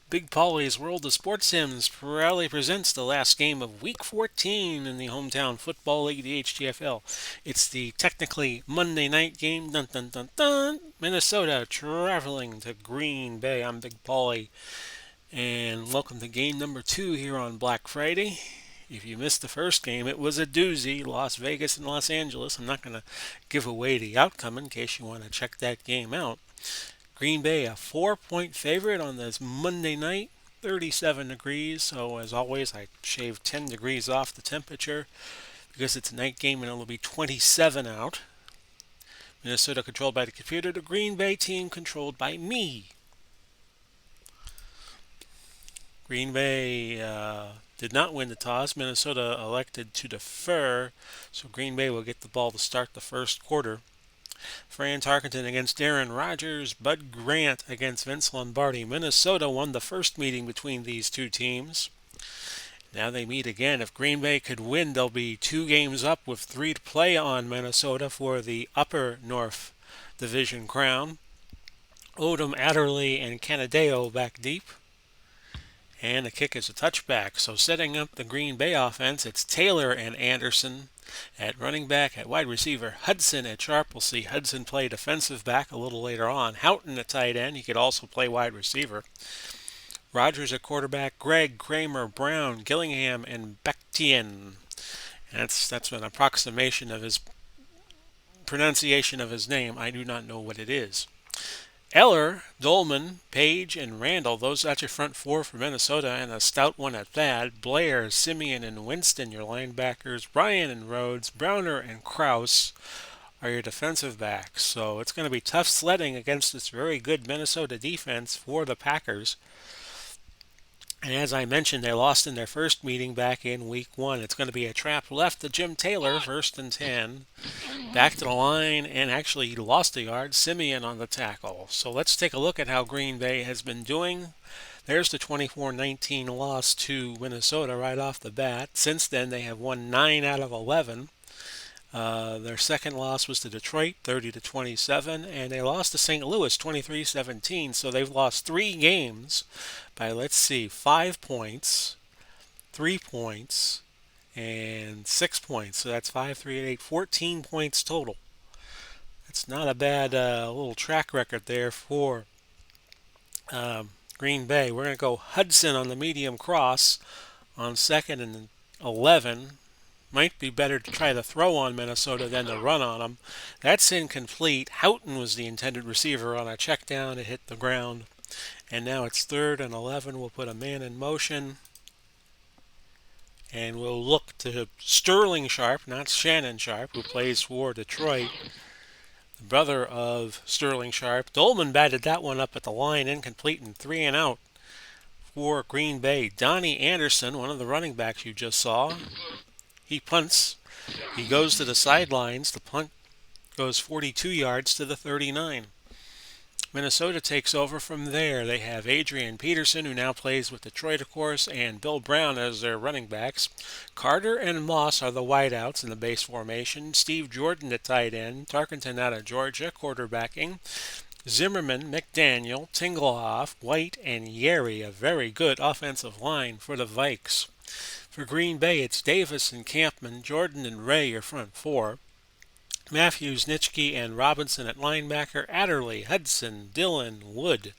Big Polly's World of Sports Sims proudly presents the last game of Week 14 in the Hometown Football League, the HTFL. It's the technically Monday night game. Dun dun dun dun. Minnesota traveling to Green Bay. I'm Big Polly, and welcome to game number 2 here on Black Friday. If you missed the first game, it was a doozy, Las Vegas and Los Angeles. I'm not going to give away the outcome in case you want to check that game out. Green Bay, a 4-point favorite on this Monday night, 37 degrees. So, as always, I shaved 10 degrees off the temperature because it's a night game and it'll be 27 out. Minnesota controlled by the computer, the Green Bay team controlled by me. Green Bay did not win the toss. Minnesota elected to defer, so Green Bay will get the ball to start the first quarter. Fran Tarkenton against Aaron Rodgers, Bud Grant against Vince Lombardi. Minnesota won the first meeting between these two teams. Now they meet again. If Green Bay could win, they'll be 2 games up with 3 to play on Minnesota for the Upper North Division crown. Odom, Adderley, and Canadeo back deep. And the kick is a touchback. So setting up the Green Bay offense, it's Taylor and Anderson at running back. At wide receiver, Hudson at sharp. We'll see Hudson play defensive back a little later on. Houghton at tight end. He could also play wide receiver. Rogers at quarterback. Gregg, Kramer, Brown, Gillingham, and Bectien. That's an approximation of his pronunciation of his name. I do not know what it is. Eller, Dolman, Page, and Randall, that's your front 4 for Minnesota, and a stout one at that. Blair, Simeon, and Winston, your linebackers. Ryan and Rhodes, Browner, and Kraus are your defensive backs. So it's going to be tough sledding against this very good Minnesota defense for the Packers. And as I mentioned, they lost in their first meeting back in week 1. It's going to be a trap left to Jim Taylor, 1st and 10. Back to the line, and actually he lost a yard. Simeon on the tackle. So let's take a look at how Green Bay has been doing. There's the 24-19 loss to Minnesota right off the bat. Since then, they have won 9 out of 11. Their second loss was to Detroit, 30-27, and they lost to St. Louis, 23-17. So they've lost 3 games by, 5 points, 3 points, and 6 points. So that's 5, 3, and 8, 14 points total. That's not a bad little track record there for Green Bay. We're going to go Hudson on the medium cross on 2nd and 11. Might be better to try to throw on Minnesota than to run on them. That's incomplete. Houghton was the intended receiver on a check down. It hit the ground. And now it's 3rd and 11. We'll put a man in motion. And we'll look to Sterling Sharp, not Shannon Sharp, who plays for Detroit. The brother of Sterling Sharp. Dolman batted that one up at the line, incomplete, and 3 and out for Green Bay. Donnie Anderson, one of the running backs you just saw. He punts. He goes to the sidelines. The punt goes 42 yards to the 39. Minnesota takes over from there. They have Adrian Peterson, who now plays with Detroit, of course, and Bill Brown as their running backs. Carter and Moss are the wideouts in the base formation. Steve Jordan at tight end. Tarkenton out of Georgia, quarterbacking. Zimmerman, McDaniel, Tinglehoff, White, and Yeri, a very good offensive line for the Vikes. For Green Bay, it's Davis and Campman, Jordan and Ray, your front 4. Matthews, Nitschke, and Robinson at linebacker. Adderley, Hudson, Dillon, Wood,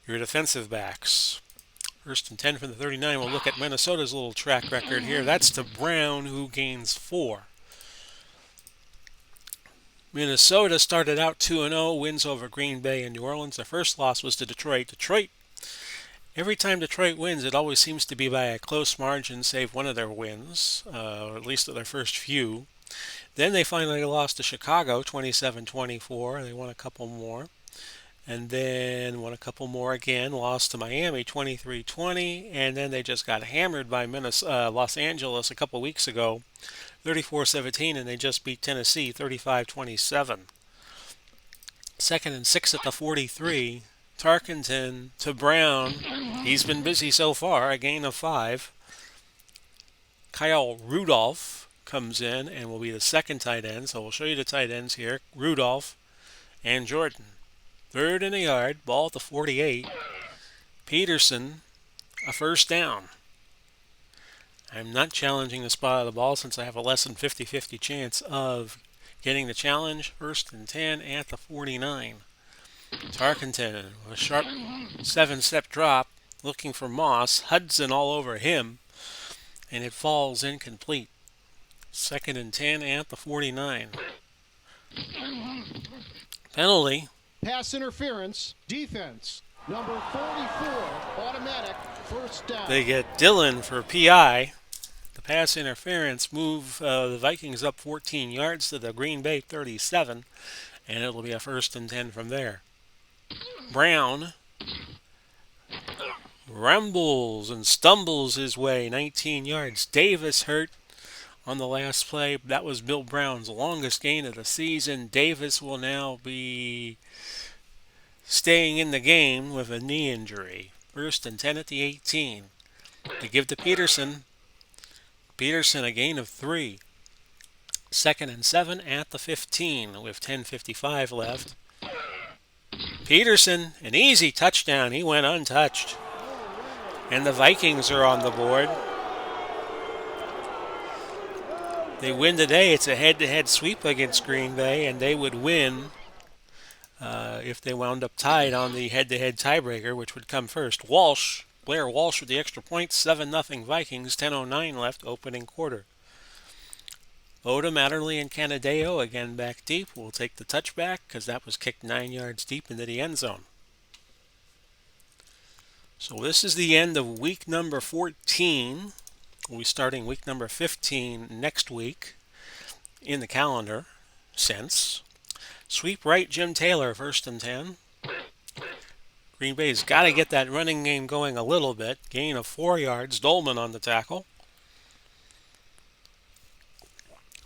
your defensive backs. 1st and 10 from the 39. We'll look at Minnesota's little track record here. That's to Brown, who gains 4. Minnesota started out 2-0, wins over Green Bay and New Orleans. Their first loss was to Detroit. Every time Detroit wins, it always seems to be by a close margin, save one of their wins, or at least of their first few. Then they finally lost to Chicago, 27-24. They won a couple more. And then won a couple more again, lost to Miami, 23-20. And then they just got hammered by Los Angeles a couple weeks ago, 34-17, and they just beat Tennessee, 35-27. 2nd and 6 at the 43. Tarkenton to Brown. He's been busy so far, a gain of 5. Kyle Rudolph comes in and will be the second tight end. So we'll show you the tight ends here. Rudolph and Jordan. 3rd and a yard, ball at the 48. Peterson, a first down. I'm not challenging the spot of the ball since I have a less than 50-50 chance of getting the challenge. First and 10 at the 49. Tarkenton, a sharp 7-step drop, looking for Moss. Hudson all over him, and it falls incomplete. Second and 10 at the 49. Penalty. Pass interference. Defense. Number 44. Automatic. First down. They get Dillon for PI. The pass interference move the Vikings up 14 yards to the Green Bay 37, and it'll be a first and 10 from there. Brown rumbles and stumbles his way 19 yards. Davis hurt on the last play. That was Bill Brown's longest gain of the season. Davis will now be staying in the game with a knee injury. First and 10 at the 18. They give to Peterson. Peterson a gain of 3. Second and 7 at the 15 with 10:55 left. Peterson, an easy touchdown. He went untouched. And the Vikings are on the board. They win today. It's a head-to-head sweep against Green Bay, and they would win if they wound up tied on the head-to-head tiebreaker, which would come first. Blair Walsh with the extra point, 7-0 Vikings, 10:09 left, opening quarter. Odom, Adderley, and Canadeo again back deep. We'll take the touchback because that was kicked 9 yards deep into the end zone. So this is the end of week number 14. We'll be starting week number 15 next week in the calendar sense. Sweep right, Jim Taylor, first and 10. Green Bay's got to get that running game going a little bit. Gain of 4 yards. Dolman on the tackle.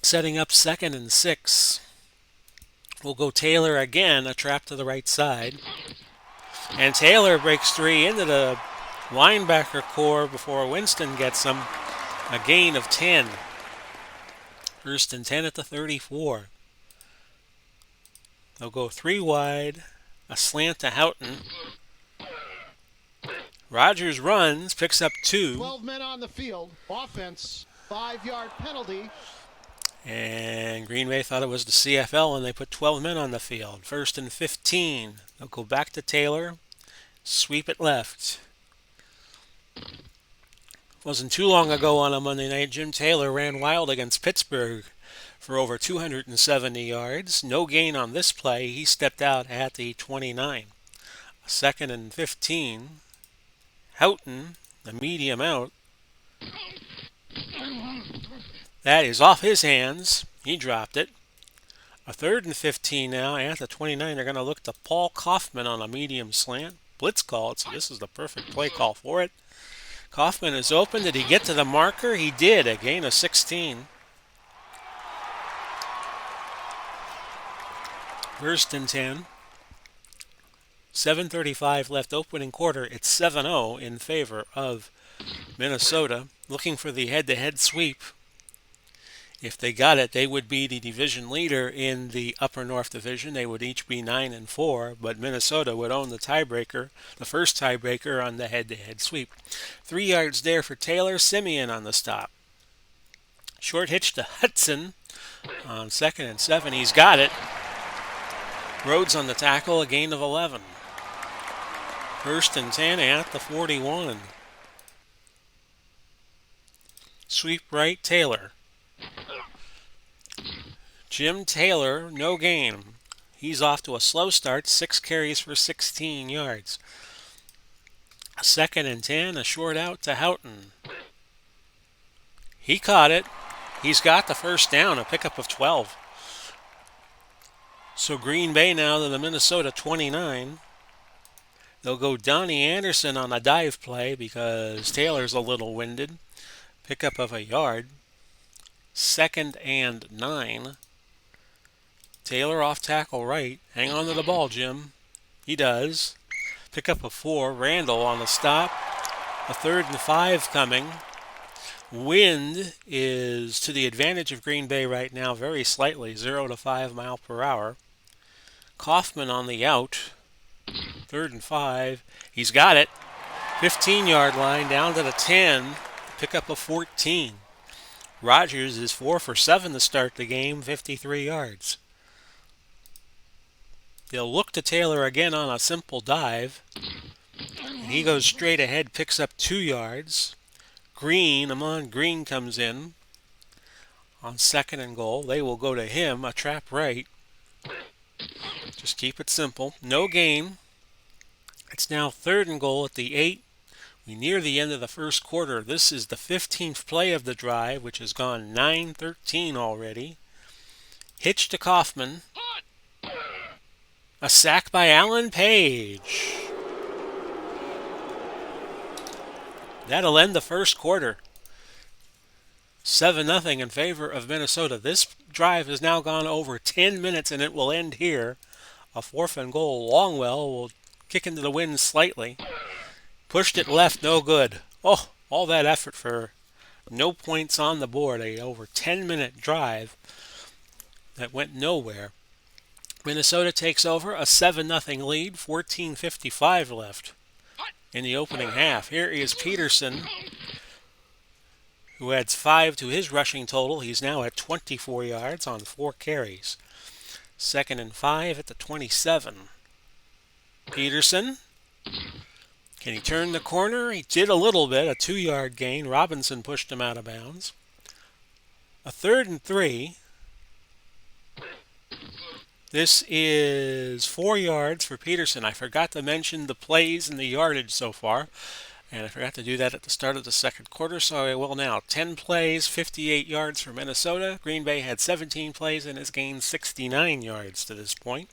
Setting up second and 6. We'll go Taylor again, a trap to the right side. And Taylor breaks 3 into the linebacker core before Winston gets him. A gain of 10. First and 10 at the 34. They'll go 3 wide. A slant to Houghton. Rodgers runs, picks up 2. 12 men on the field. Offense. 5-yard penalty. And Green Bay thought it was the CFL, and they put 12 men on the field. First and 15. They'll go back to Taylor. Sweep it left. Wasn't too long ago on a Monday night, Jim Taylor ran wild against Pittsburgh for over 270 yards. No gain on this play. He stepped out at the 29. Second and 15. Houghton, the medium out. That is off his hands. He dropped it. A third and 15 now at the 29. They're going to look to Paul Kaufman on a medium slant. Blitz called, so this is the perfect play call for it. Kaufman is open. Did he get to the marker? He did. A gain of 16. First and 10. 7:35 left, opening quarter. It's 7-0 in favor of Minnesota. Looking for the head-to-head sweep. If they got it, they would be the division leader in the Upper North Division. They would each be 9-4, but Minnesota would own the tiebreaker, the first tiebreaker on the head-to-head sweep. 3 yards there for Taylor. Simeon on the stop. Short hitch to Hudson on second and 7. He's got it. Rhodes on the tackle, a gain of 11. First and 10 at the 41. Sweep right, Taylor. Jim Taylor, no gain. He's off to a slow start, 6 carries for 16 yards. Second and 10, a short out to Houghton. He caught it. He's got the first down, a pickup of 12. So Green Bay now to the Minnesota 29. They'll go Donnie Anderson on a dive play because Taylor's a little winded. Pickup of a yard. Second and 9. Taylor off tackle right. Hang on to the ball, Jim. He does. Pickup of 4. Randall on the stop. A third and 5 coming. Wind is to the advantage of Green Bay right now, very slightly, 0 to 5 mile per hour. Kaufman on the out. Third and 5. He's got it. 15-yard line down to the 10. Pick up a 14. Rogers is 4 for 7 to start the game, 53 yards. They'll look to Taylor again on a simple dive. And he goes straight ahead, picks up 2 yards. Amon Green comes in on second and goal. They will go to him, a trap right. Just keep it simple. No gain. It's now third and goal at the 8. We near the end of the first quarter. This is the 15th play of the drive, which has gone 9-13 already. Hitch to Kaufman. A sack by Alan Page. That'll end the first quarter. 7-0 in favor of Minnesota. This drive has now gone over 10 minutes and it will end here. A fourth and goal. Longwell will kick into the wind slightly. Pushed it left, no good. Oh, all that effort for no points on the board. A over 10-minute drive that went nowhere. Minnesota takes over a 7-0 lead, 14:55 left in the opening half. Here is Peterson, who adds 5 to his rushing total. He's now at 24 yards on 4 carries. 2nd and 5 at the 27. Peterson, can he turn the corner? He did a little bit, a 2-yard gain. Robinson pushed him out of bounds. A 3rd and 3. This is 4 yards for Peterson. I forgot to mention the plays and the yardage so far, and I forgot to do that at the start of the second quarter, so I will now. 10 plays, 58 yards for Minnesota. Green Bay had 17 plays and has gained 69 yards to this point.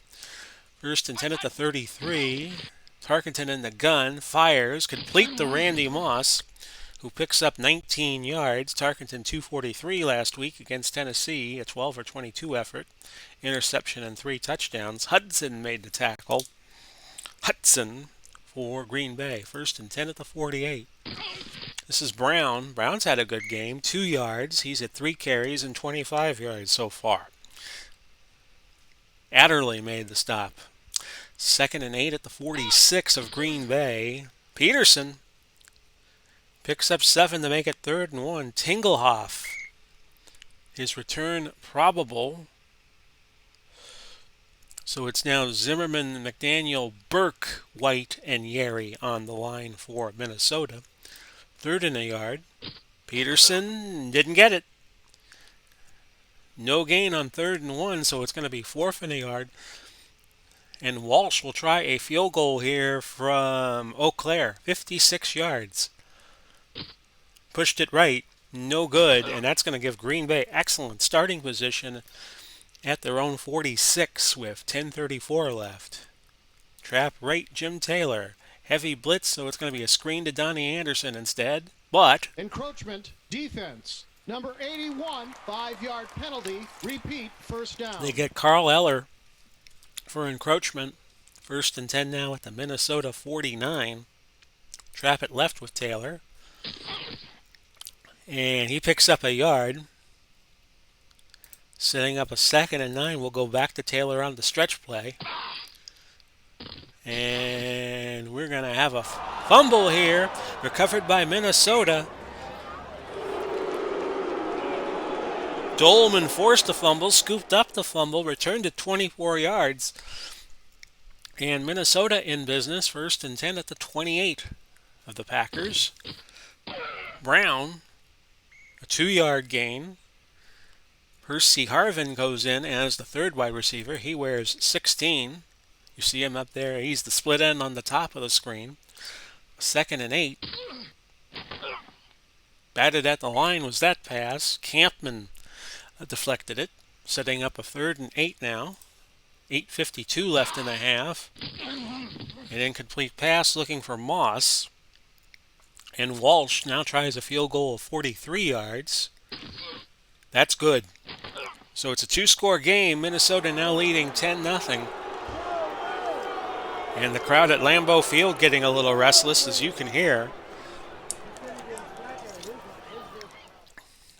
1st and 10 at the 33. Tarkenton in the gun, fires, complete to Randy Moss, who picks up 19 yards. Tarkenton 243 last week against Tennessee, a 12 or 22 effort. Interception and 3 touchdowns. Hudson made the tackle. Hudson for Green Bay. 1st and 10 at the 48. This is Brown. Brown's had a good game. 2 yards. He's at 3 carries and 25 yards so far. Adderley made the stop. 2nd and 8 at the 46 of Green Bay. Peterson picks up 7 to make it 3rd and 1. Tingelhoff. His return probable. So it's now Zimmerman, McDaniel, Burke, White, and Yeri on the line for Minnesota. 3rd and a yard. Peterson didn't get it. No gain on 3rd and 1, so it's going to be 4th and a yard. And Walsh will try a field goal here from Eau Claire, 56 yards. Pushed it right, no good, and that's going to give Green Bay excellent starting position at their own 46 with 10:34 left. Trap right, Jim Taylor. Heavy blitz, so it's going to be a screen to Donnie Anderson instead. But Encroachment, defense. Number 81, 5-yard penalty. Repeat, first down. they get Carl Eller for encroachment. 1st and 10 now at the Minnesota 49. Trap it left with Taylor. And he picks up a yard. Setting up a 2nd and 9. We'll go back to Taylor on the stretch play. And we're going to have a fumble here. Recovered by Minnesota. Dolman forced the fumble, scooped up the fumble, returned it 24 yards. And Minnesota in business, 1st and 10 at the 28 of the Packers. Brown, a 2-yard gain. Percy Harvin goes in as the 3rd wide receiver. He wears 16. You see him up there. He's the split end on the top of the screen. 2nd and 8. Batted at the line was that pass. Campman deflected it, setting up a 3rd and 8 now. 8:52 left in the half. An incomplete pass looking for Moss. And Walsh now tries a field goal of 43 yards. That's good. So it's a 2-score game. Minnesota now leading 10-0. And the crowd at Lambeau Field getting a little restless, as you can hear.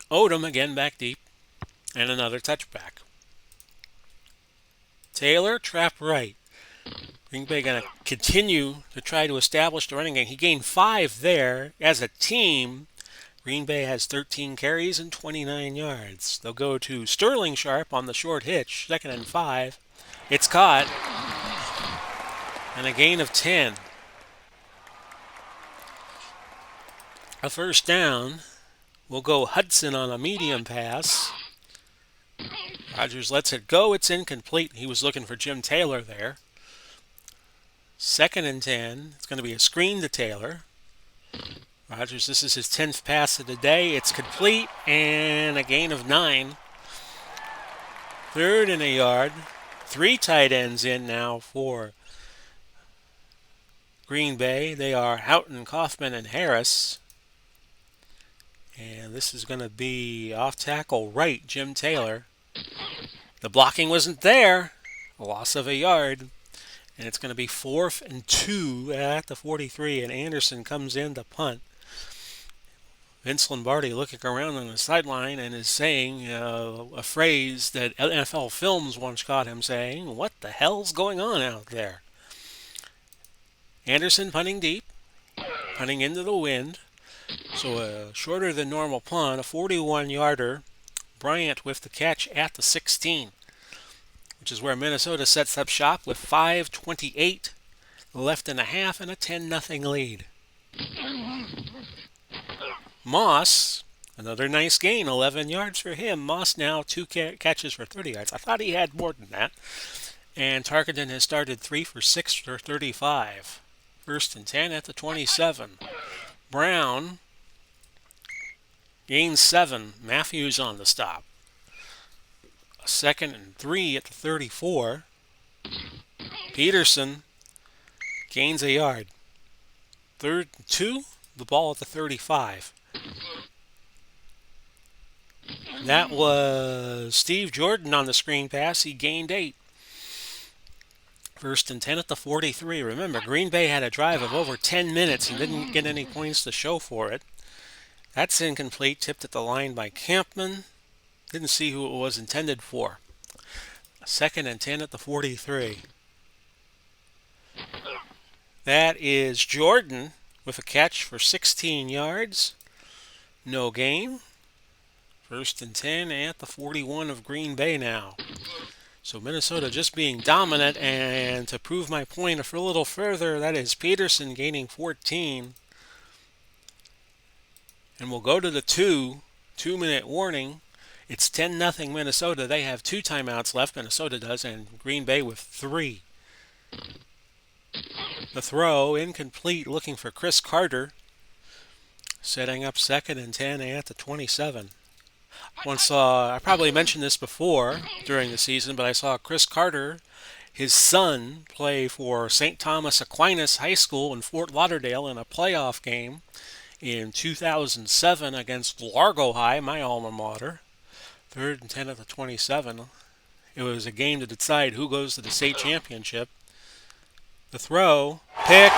Odom again back deep. And another touchback. Taylor, trap right. Green Bay going to continue to try to establish the running game. He gained 5 there. As a team, Green Bay has 13 carries and 29 yards. They'll go to Sterling Sharp on the short hitch, 2nd and 5. It's caught, and a gain of 10. A first down will go Hudson on a medium pass. Rodgers lets it go. It's incomplete. He was looking for Jim Taylor there. 2nd and 10. It's going to be a screen to Taylor. Rodgers, this is his 10th pass of the day. It's complete and a gain of 9. 3rd and a yard. 3 tight ends in now for Green Bay. They are Houghton, Kaufman, and Harris. And this is going to be off tackle right, Jim Taylor. The blocking wasn't there. A loss of a yard. And it's going to be 4th and 2 at the 43. And Anderson comes in to punt. Vince Lombardi looking around on the sideline and is saying a phrase that NFL Films once caught him saying, "What the hell's going on out there?" Anderson punting deep, punting into the wind. So a shorter than normal punt, a 41-yarder. Bryant with the catch at the 16, which is where Minnesota sets up shop with 5:28 left in a half and a 10-0 lead. Moss, another nice gain, 11 yards for him. Moss now 2 catches for 30 yards. I thought he had more than that. And Tarkenton has started 3 for 6 for 35. 1st and 10 at the 27. Brown gains 7. Matthews on the stop. A 2nd and 3 at the 34. Peterson gains a yard. 3rd and 2, the ball at the 35. That was Steve Jordan on the screen pass. He gained 8. 1st and 10 at the 43. Remember, Green Bay had a drive of over 10 minutes and didn't get any points to show for it. That's incomplete. Tipped at the line by Campman. Didn't see who it was intended for. 2nd and 10 at the 43. That is Jordan with a catch for 16 yards. No gain. 1st and 10 at the 41 of Green Bay now. So Minnesota just being dominant, and to prove my point a little further, that is Peterson gaining 14. And we'll go to the 2-minute warning. It's 10-0 Minnesota. They have 2 timeouts left, Minnesota does, and Green Bay with 3. The throw, incomplete, looking for Chris Carter. Setting up 2nd and 10 at the 27. I probably mentioned this before during the season, but I saw Chris Carter, his son, play for St. Thomas Aquinas High School in Fort Lauderdale in a playoff game in 2007 against Largo High, my alma mater. 3rd and 10 at the 27. It was a game to decide who goes to the state championship. The throw, picked,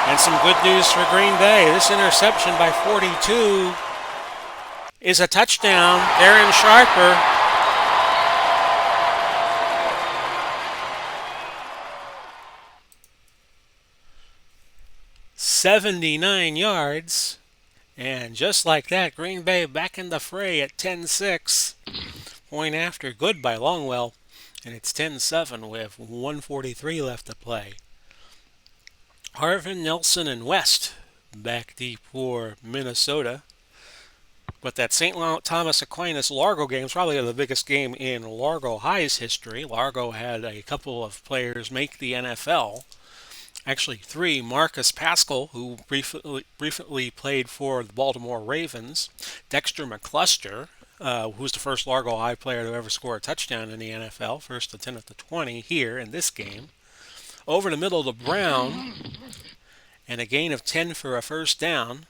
and some good news for Green Bay. This interception by 42 is a touchdown. Aaron Sharper. "79 yards." And just like that, Green Bay back in the fray at 10-6. Point after, good by Longwell. And it's 10-7 with 1:43 left to play. Harvin, Nelson, and West back deep for Minnesota. But that St. Thomas Aquinas Largo game is probably the biggest game in Largo High's history. Largo had a couple of players make the NFL. Actually, 3. Marcus Pascal, who briefly played for the Baltimore Ravens. Dexter McCluster, who's the first Largo High player to ever score a touchdown in the NFL. 1st and 10 at the 20 here in this game. Over the middle to Brown. And a gain of 10 for a first down.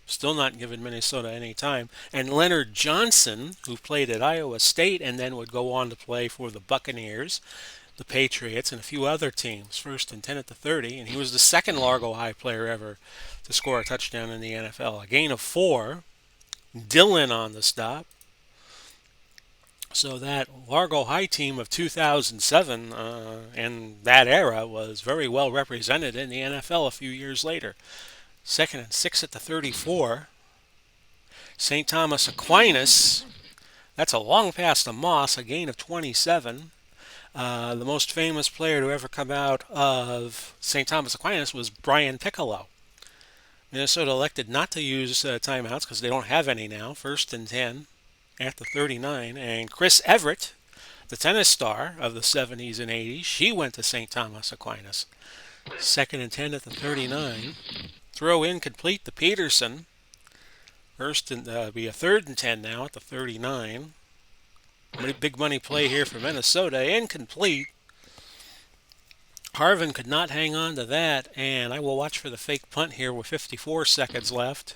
Still not giving Minnesota any time. And Leonard Johnson, who played at Iowa State and then would go on to play for the Buccaneers, the Patriots, and a few other teams. 1st and 10 at the 30. And he was the 2nd Largo High player ever to score a touchdown in the NFL. A gain of 4. Dillon on the stop. So that Largo High team of 2007 and that era was very well represented in the NFL a few years later. Second and 6 at the 34. St. Thomas Aquinas, that's a long pass to Moss, a gain of 27. The most famous player to ever come out of St. Thomas Aquinas was Brian Piccolo. Minnesota elected not to use timeouts because they don't have any now. First and 10 at the 39. And Chris Everett, the tennis star of the 70s and 80s, she went to St. Thomas Aquinas. Second and 10 at the 39. Throw incomplete to Peterson. First and be a third and 10 now at the 39. Big money play here for Minnesota. Incomplete. Harvin could not hang on to that, and I will watch for the fake punt here with 54 seconds left.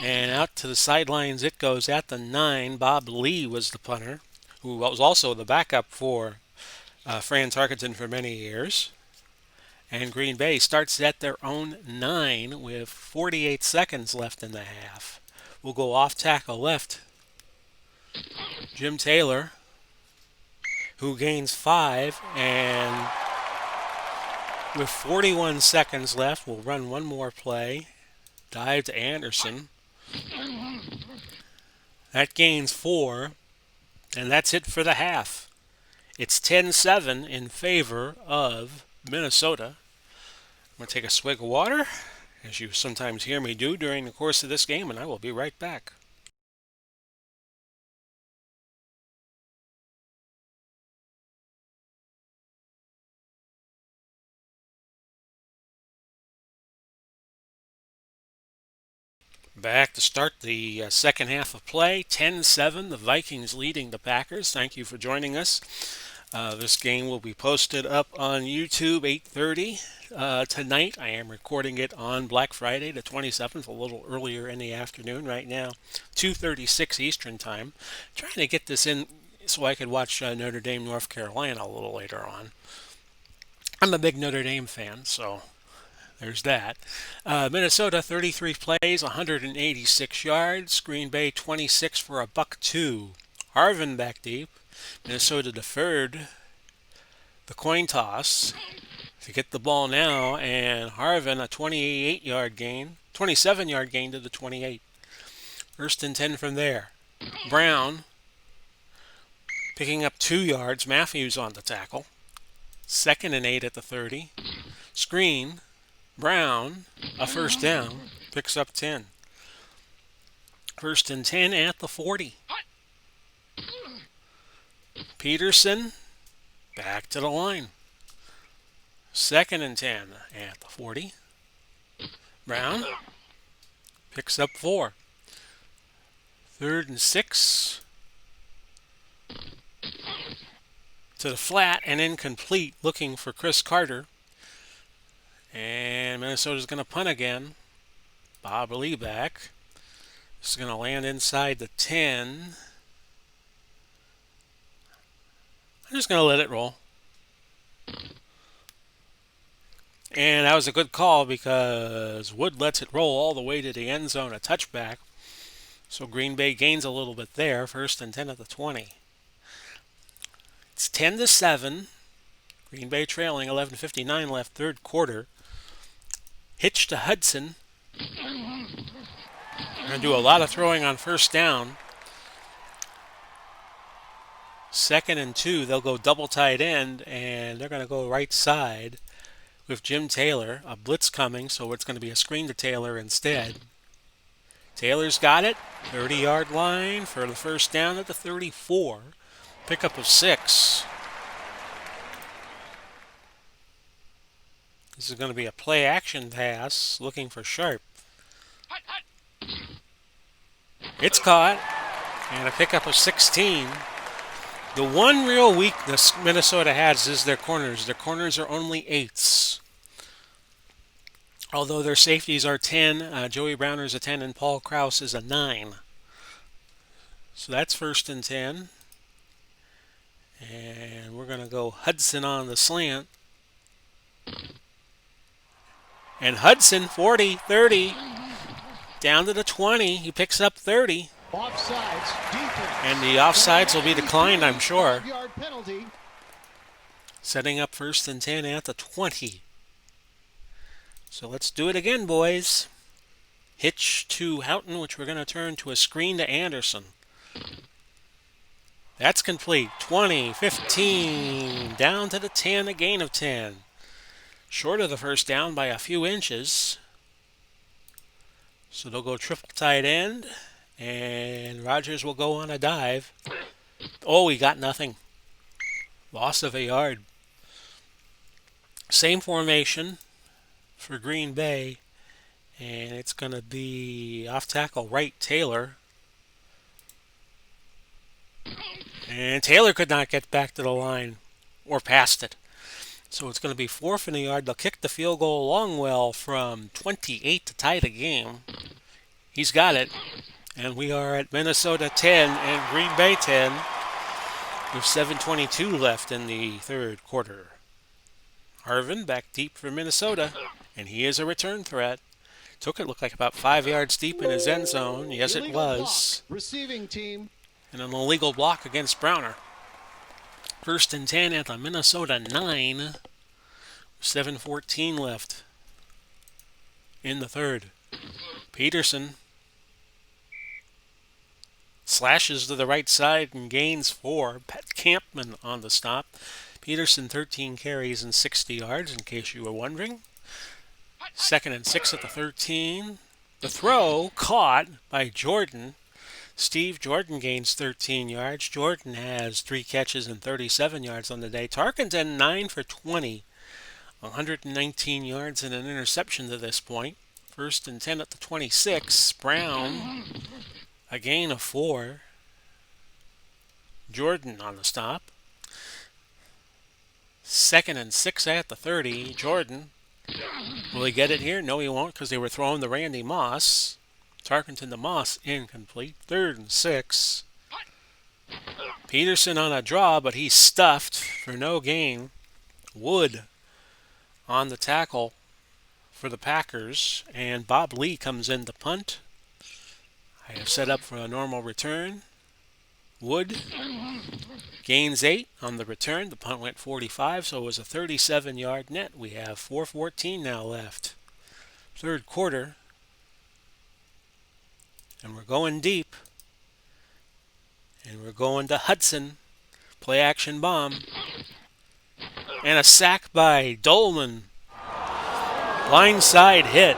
And out to the sidelines it goes at the 9. Bob Lee was the punter, who was also the backup for Fran Tarkenton for many years. And Green Bay starts at their own 9 with 48 seconds left in the half. We'll go off tackle left. Jim Taylor, who gains 5, and with 41 seconds left, we'll run one more play. Dive to Anderson. That gains 4, and that's it for the half. It's 10-7 in favor of Minnesota. I'm going to take a swig of water, as you sometimes hear me do during the course of this game, and I will be right back. Back to start the second half of play. 10-7, the Vikings leading the Packers. Thank you for joining us. This game will be posted up on YouTube 8:30 tonight. I am recording it on Black Friday, the 27th, a little earlier in the afternoon right now, 2:36 Eastern Time. Trying to get this in so I could watch Notre Dame, North Carolina a little later on. I'm a big Notre Dame fan, so there's that. Minnesota 33 plays, 186 yards. Green Bay 26 for a buck 2. Harvin back deep. Minnesota deferred the coin toss to get the ball now, and Harvin a 28-yard gain, 27-yard gain to the 28. First and 10 from there. Brown picking up 2 yards. Matthews on the tackle. Second and 8 at the 30. Screen. Brown, a first down, picks up 10. First and 10 at the 40. Peterson, back to the line. Second and 10 at the 40. Brown picks up 4. Third and 6 to the flat and incomplete, looking for Chris Carter. And Minnesota's going to punt again. Bob Lee back. This is going to land inside the 10. I'm just going to let it roll. And that was a good call because Wood lets it roll all the way to the end zone, a touchback. So Green Bay gains a little bit there. First and 10 at the 20. It's 10-7. Green Bay trailing, 11:59 left, third quarter. Hitch to Hudson. Going to do a lot of throwing on first down. Second and 2, they'll go double tight end, and they're going to go right side with Jim Taylor. A blitz coming, so it's going to be a screen to Taylor instead. Taylor's got it. 30-yard line for the first down at the 34. Pickup of 6. This is going to be a play-action pass, looking for Sharp. It's caught, and a pickup of 16. The one real weakness Minnesota has is their corners. Their corners are only 8s. Although their safeties are 10, Joey Browner's a 10, and Paul Krause is a 9. So that's first and 10. And we're going to go Hudson on the slant. And Hudson, 40, 30, down to the 20. He picks up 30. Offsides, defense. And the offsides will be declined, I'm sure. 5-yard penalty. Setting up 1st and 10 at the 20. So let's do it again, boys. Hitch to Houghton, which we're going to turn to a screen to Anderson. That's complete. 20, 15, down to the 10, a gain of 10. Short of the first down by a few inches. So they'll go triple tight end, and Rodgers will go on a dive. Oh, he got nothing. Loss of a yard. Same formation for Green Bay, and it's going to be off tackle right Taylor. And Taylor could not get back to the line or past it. So it's going to be 4th and a yard. They'll kick the field goal Longwell from 28 to tie the game. He's got it. And we are at Minnesota 10 and Green Bay 10 with 7:22 left in the third quarter. Harvin back deep for Minnesota, and he is a return threat. Looked like about 5 yards deep in his end zone. Yes, it was. Receiving team. And an illegal block against Browner. 1st and 10 at the Minnesota 9. 7:14 left in the third. Peterson slashes to the right side and gains 4. Pat Campman on the stop. Peterson 13 carries and 60 yards, in case you were wondering. 2nd and 6 at the 13. The throw caught by Jordan. Steve Jordan gains 13 yards. Jordan has 3 catches and 37 yards on the day. Tarkenton 9 for 20. 119 yards and an interception to this point. 1st and 10 at the 26. Brown, a gain of 4. Jordan on the stop. 2nd and 6 at the 30. Jordan. Will he get it here? No, he won't, because they were throwing the Randy Moss. Tarkenton to Moss, incomplete. 3rd and 6. Peterson on a draw, but he's stuffed for no gain. Wood on the tackle for the Packers, and Bob Lee comes in to punt. I have set up for a normal return. Wood gains 8 on the return. The punt went 45, so it was a 37-yard net. We have 4:14 now left. Third quarter. And we're going deep. And we're going to Hudson. Play action bomb. And a sack by Dolman. Blindside hit.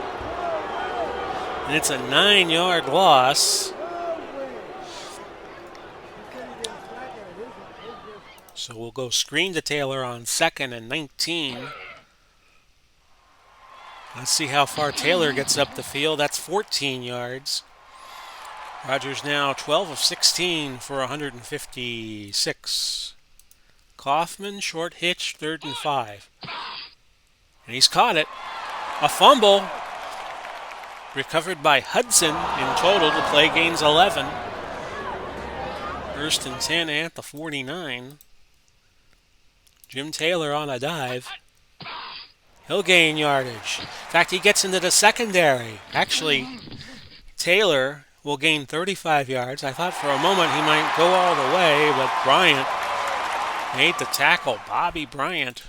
And it's a 9-yard loss. So we'll go screen to Taylor on 2nd and 19. Let's see how far Taylor gets up the field. That's 14 yards. Rodgers now 12 of 16 for 156. Kaufman, short hitch, 3rd and 5. And he's caught it. A fumble. Recovered by Hudson in total. The play gains 11. 1st and 10 at the 49. Jim Taylor on a dive. He'll gain yardage. In fact, he gets into the secondary. Actually, Taylor will gain 35 yards. I thought for a moment he might go all the way, but Bryant made the tackle. Bobby Bryant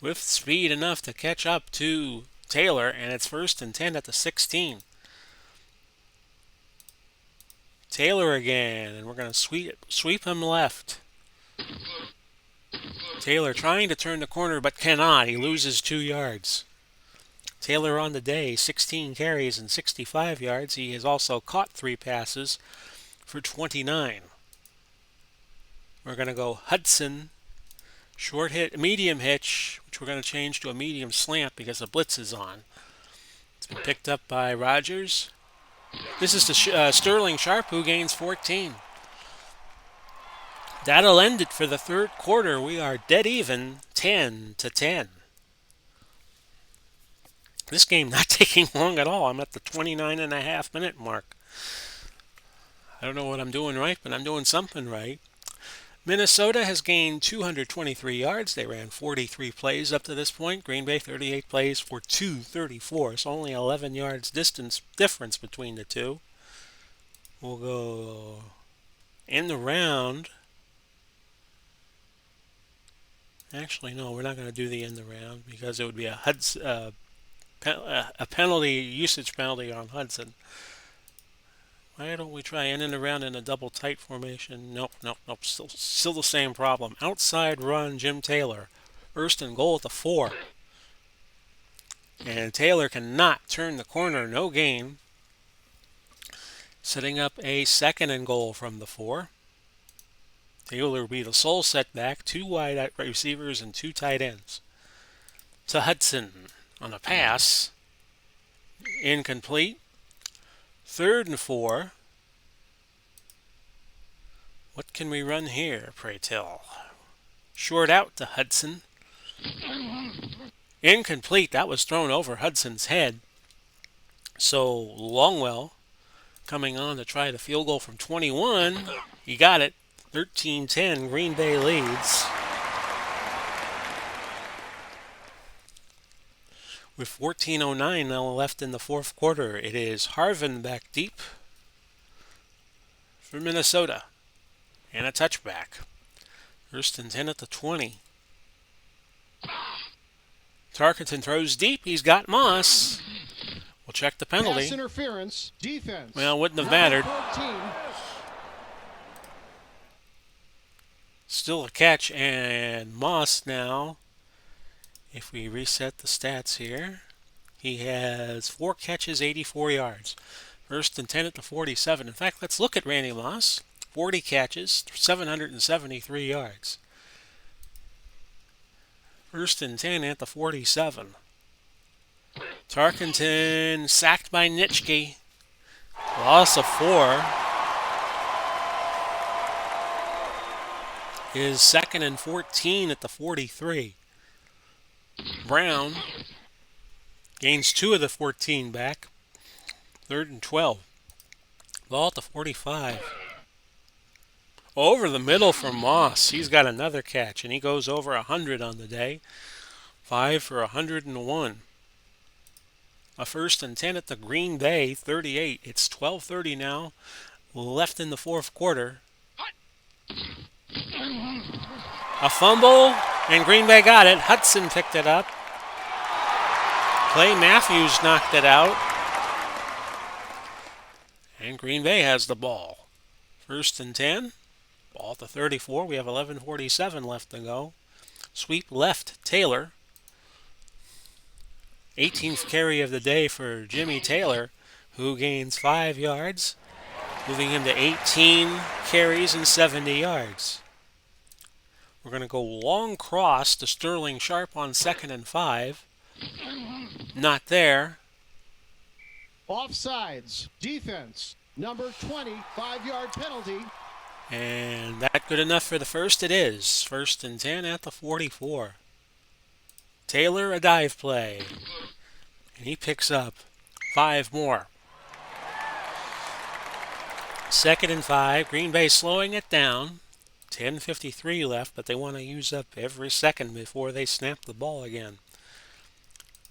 with speed enough to catch up to Taylor, and it's 1st and 10 at the 16. Taylor again, and we're going to sweep him left. Taylor trying to turn the corner but cannot. He loses 2 yards. Taylor on the day, 16 carries and 65 yards. He has also caught 3 passes for 29. We're going to go Hudson, short hit, medium hitch, which we're going to change to a medium slant because the blitz is on. It's been picked up by Rodgers. This is to Sterling Sharp, who gains 14. That'll end it for the third quarter. We are dead even, 10-10. This game not taking long at all. I'm at the 29.5-minute mark. I don't know what I'm doing right, but I'm doing something right. Minnesota has gained 223 yards. They ran 43 plays up to this point. Green Bay 38 plays for 234. So only 11 yards difference between the two. We'll go in the round. Actually, no, we're not going to do the end the round because it would be a penalty usage penalty on Hudson. Why don't we try in and around in a double tight formation? Nope, nope, nope. Still the same problem. Outside run, Jim Taylor. First and goal at the 4. And Taylor cannot turn the corner, no gain. Setting up a second and goal from the 4. Taylor will be the sole setback, 2 wide receivers and 2 tight ends. To Hudson on a pass. Incomplete. Third and 4. What can we run here, pray tell? Short out to Hudson. Incomplete. That was thrown over Hudson's head. So Longwell coming on to try the field goal from 21. He got it. 13-10. Green Bay leads. With 14:09 now left in the fourth quarter, it is Harvin back deep for Minnesota. And a touchback. First and 10 at the 20. Tarkenton throws deep. He's got Moss. We'll check the penalty. Pass interference, defense. Well, wouldn't have mattered. 14. Still a catch, and Moss now, if we reset the stats here, he has 4 catches, 84 yards. First and 10 at the 47. In fact, let's look at Randy Moss. 40 catches, 773 yards. First and 10 at the 47. Tarkenton sacked by Nitschke. Loss of 4. Is second and 14 at the 43. Brown gains 2 of the 14 back. Third and 12. Ball at the 45. Over the middle for Moss. He's got another catch, and he goes over 100 on the day. 5 for 101. A first and 10 at the Green Bay 38. It's 12:30 now, left in the fourth quarter. A fumble, and Green Bay got it. Hudson picked it up. Clay Matthews knocked it out. And Green Bay has the ball. First and 10. Ball at the 34. We have 11:47 left to go. Sweep left, Taylor. 18th carry of the day for Jimmy Taylor, who gains 5 yards, moving him to 18 carries and 70 yards. We're going to go long cross to Sterling Sharp on second and 5. Not there. Offsides, defense, number 20, 5-yard penalty. And that good enough for the first? It is. First and 10 at the 44. Taylor, a dive play. And he picks up 5 more. Second and 5. Green Bay slowing it down. 10:53 left, but they want to use up every second before they snap the ball again.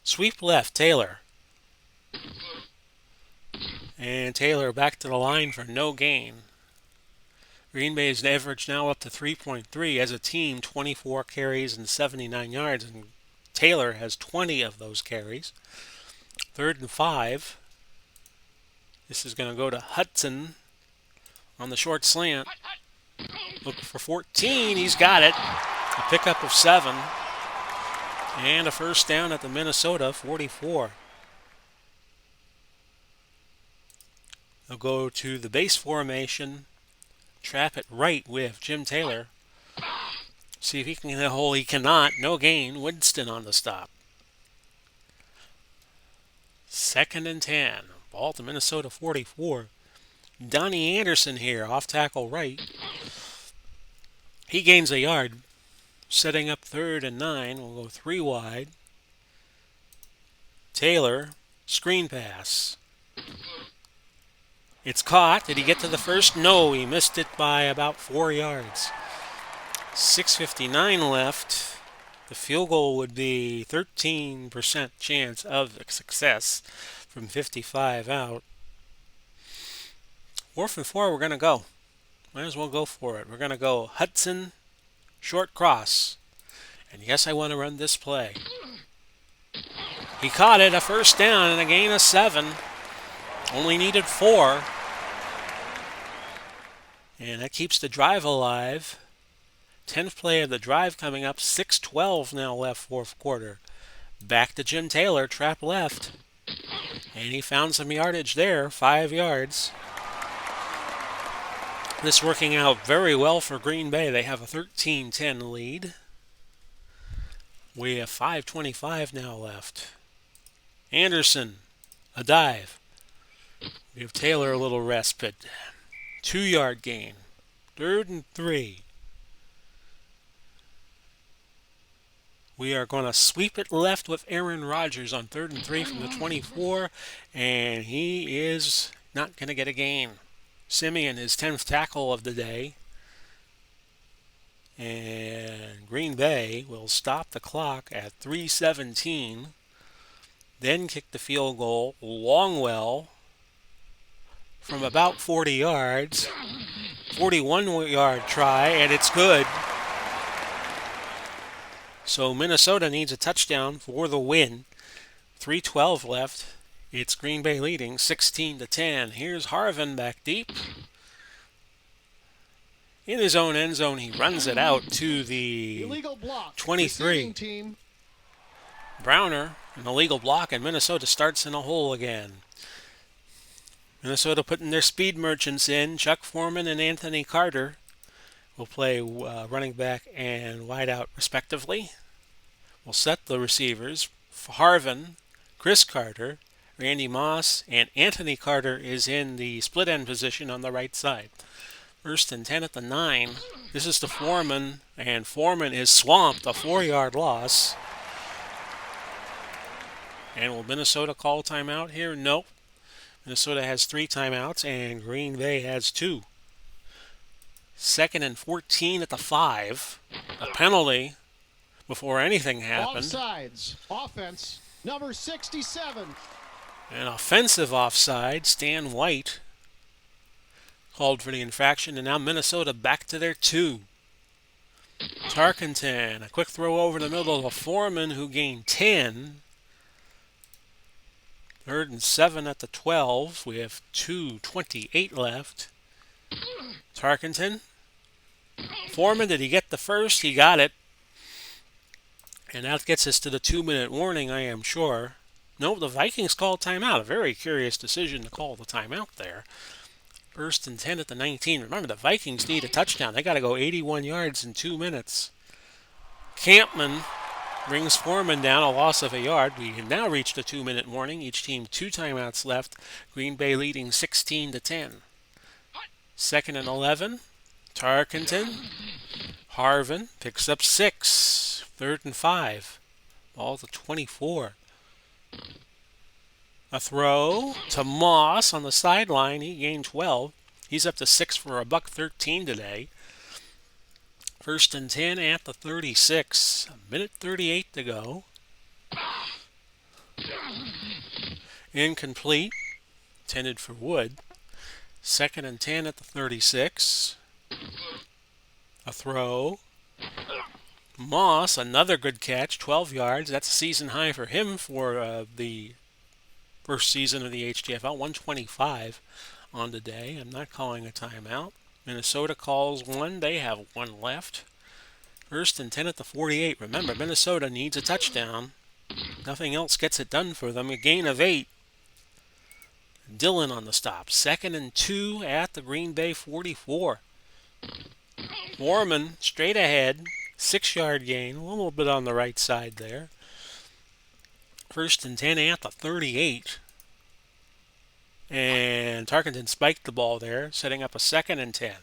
Sweep left, Taylor. And Taylor back to the line for no gain. Green Bay's average now up to 3.3 as a team, 24 carries and 79 yards, and Taylor has 20 of those carries. Third and 5. This is going to go to Hudson on the short slant. Looking for 14. He's got it. A pickup of 7. And a first down at the Minnesota 44. They'll go to the base formation. Trap it right with Jim Taylor. See if he can get a hole. He cannot. No gain. Winston on the stop. Second and 10. Ball to Minnesota 44. Donnie Anderson here, off tackle right. He gains a yard. Setting up third and 9. We'll go 3 wide. Taylor, screen pass. It's caught. Did he get to the first? No, he missed it by about 4 yards. 6:59 left. The field goal would be 13% chance of success from 55 out. 4th and 4, we're going to go. Might as well go for it. We're going to go Hudson, short cross. And yes, I want to run this play. He caught it, a first down and a gain of 7. Only needed 4. And that keeps the drive alive. 10th play of the drive coming up. 6:12 now left, 4th quarter. Back to Jim Taylor, trap left. And he found some yardage there, 5 yards. This working out very well for Green Bay. They have a 13-10 lead. We have 5:25 now left. Anderson, a dive. Give Taylor a little respite. 2-yard gain. 3rd and 3. We are going to sweep it left with Aaron Rodgers on 3rd and 3 from the 24, and he is not going to get a gain. Simeon, his 10th tackle of the day. And Green Bay will stop the clock at 3:17, then kick the field goal. Longwell from about 40 yards, 41-yard try, and it's good. So Minnesota needs a touchdown for the win. 3:12 left. It's Green Bay leading 16-10. Here's Harvin back deep. In his own end zone, he runs it out to the 23. Browner, an illegal block, and Minnesota starts in a hole again. Minnesota putting their speed merchants in. Chuck Foreman and Anthony Carter will play running back and wideout respectively. We'll set the receivers. Harvin, Chris Carter, Randy Moss, and Anthony Carter is in the split end position on the right side. 1st and 10 at the 9. This is to Foreman, and Foreman is swamped, a 4-yard loss. And will Minnesota call timeout here? Nope. Minnesota has 3 timeouts, and Green Bay has 2. 2nd and 14 at the 5. A penalty before anything happened. Offsides. Offense, number 67. An offensive offside. Stan White called for the infraction, and now Minnesota back to their 2. Tarkenton, a quick throw over the middle of a Foreman who gained 10. 3rd and 7 at the 12. We have 2:28 left. Tarkenton. Foreman, did he get the first? He got it. And that gets us to the 2-minute warning, I am sure. No, the Vikings called timeout. A very curious decision to call the timeout there. 1st and 10 at the 19. Remember, the Vikings need a touchdown. They got to go 81 yards in 2 minutes. Campman brings Foreman down, a loss of a yard. We have now reached a 2-minute warning. Each team 2 timeouts left. Green Bay leading 16-10. 2nd and 11. Tarkenton. Harvin picks up 6. 3rd and 5. Ball to 24. A throw to Moss on the sideline. He gained 12. He's up to 6 for a $113 today. 1st and 10 at the 36. 1:38 to go. Incomplete. Intended for Wood. 2nd and 10 at the 36. A throw. Moss, another good catch, 12 yards. That's a season high for him for the first season of the HTFL. 125 on the day. I'm not calling a timeout. Minnesota calls one. They have 1 left. 1st and 10 at the 48. Remember, Minnesota needs a touchdown. Nothing else gets it done for them. A gain of 8. Dillon on the stop. 2nd and 2 at the Green Bay 44. Foreman straight ahead. 6-yard gain. A little bit on the right side there. 1st and 10 at the 38. And Tarkenton spiked the ball there, setting up a 2nd and 10.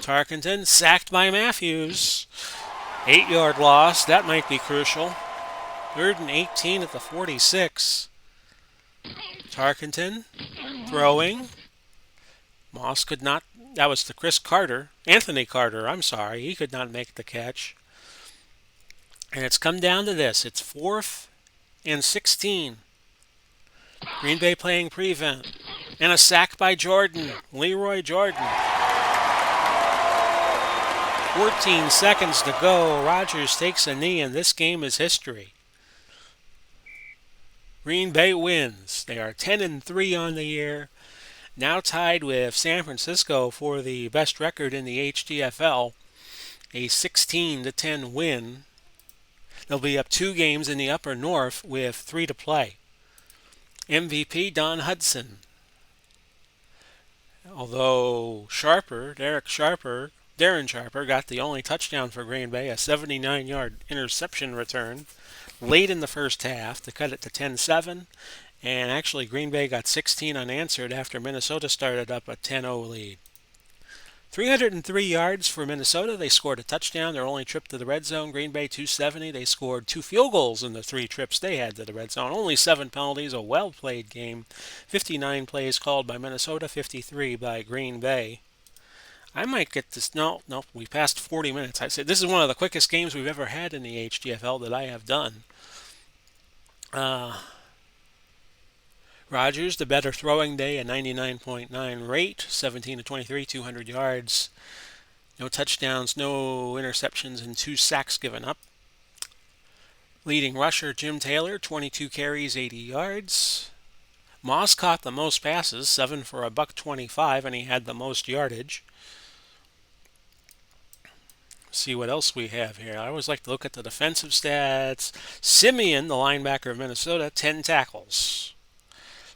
Tarkenton sacked by Matthews. 8-yard loss. That might be crucial. 3rd and 18 at the 46. Tarkenton throwing. Moss could not. That was to Chris Carter. Anthony Carter, I'm sorry. He could not make the catch. And it's come down to this. It's 4th and 16. Green Bay playing prevent. And a sack by Jordan, Leroy Jordan. 14 seconds to go. Rodgers takes a knee, and this game is history. Green Bay wins. They are 10-3 on the year, now tied with San Francisco for the best record in the HTFL, a 16-10 win. They'll be up 2 games in the upper north with 3 to play. MVP Don Hudson. Although Darren Sharper got the only touchdown for Green Bay, a 79-yard interception return late in the first half to cut it to 10-7. And actually, Green Bay got 16 unanswered after Minnesota started up a 10-0 lead. 303 yards for Minnesota. They scored a touchdown. Their only trip to the red zone. Green Bay 270. They scored 2 field goals in the 3 trips they had to the red zone. Only 7 penalties. A well-played game. 59 plays called by Minnesota. 53 by Green Bay. I might get this. No, we passed 40 minutes. I said this is one of the quickest games we've ever had in the HTFL that I have done. Rodgers, the better throwing day, a 99.9 rate, 17 to 23, 200 yards. No touchdowns, no interceptions, and 2 sacks given up. Leading rusher Jim Taylor, 22 carries, 80 yards. Moss caught the most passes, 7 for a $125, and he had the most yardage. See what else we have here. I always like to look at the defensive stats. Simeon, the linebacker of Minnesota, 10 tackles.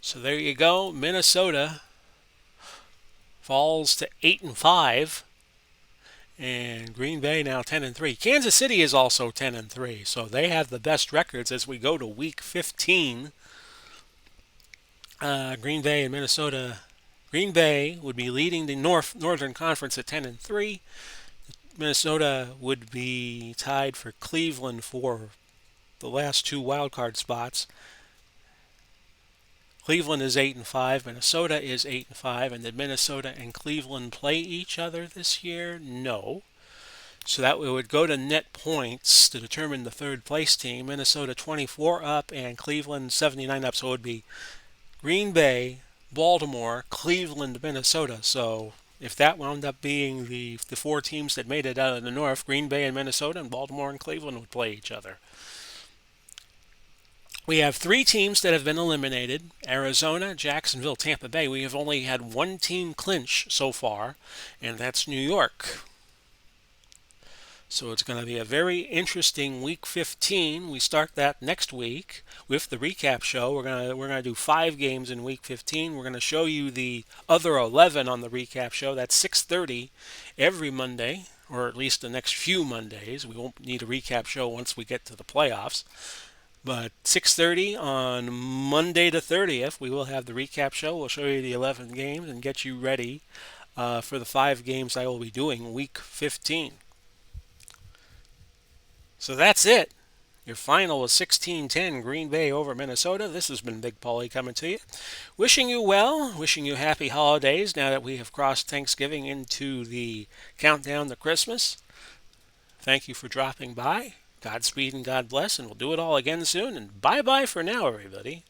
So there you go. Minnesota falls to 8-5, and Green Bay now 10-3. Kansas City is also 10-3, so they have the best records as we go to Week 15. Green Bay and Minnesota. Green Bay would be leading the Northern Conference at 10-3. Minnesota would be tied for Cleveland for the last 2 wildcard spots. Cleveland is 8-5. Minnesota is 8-5. And did Minnesota and Cleveland play each other this year? No. So that would go to net points to determine the third place team. Minnesota 24 up and Cleveland 79 up. So it would be Green Bay, Baltimore, Cleveland, Minnesota. So if that wound up being the 4 teams that made it out of the North, Green Bay and Minnesota and Baltimore and Cleveland would play each other. We have 3 teams that have been eliminated: Arizona, Jacksonville, Tampa Bay. We have only had 1 team clinch so far, and that's New York. So it's going to be a very interesting Week 15. We start that next week with the recap show. We're gonna do 5 games in Week 15. We're going to show you the other 11 on the recap show. That's 6:30 every Monday, or at least the next few Mondays. We won't need a recap show once we get to the playoffs. But 6:30 on Monday the 30th, we will have the recap show. We'll show you the 11 games and get you ready for the 5 games I will be doing Week 15. So that's it. Your final was 16-10 Green Bay over Minnesota. This has been Big Paulie coming to you. Wishing you well, wishing you happy holidays now that we have crossed Thanksgiving into the countdown to Christmas. Thank you for dropping by. Godspeed and God bless, and we'll do it all again soon. And bye-bye for now, everybody.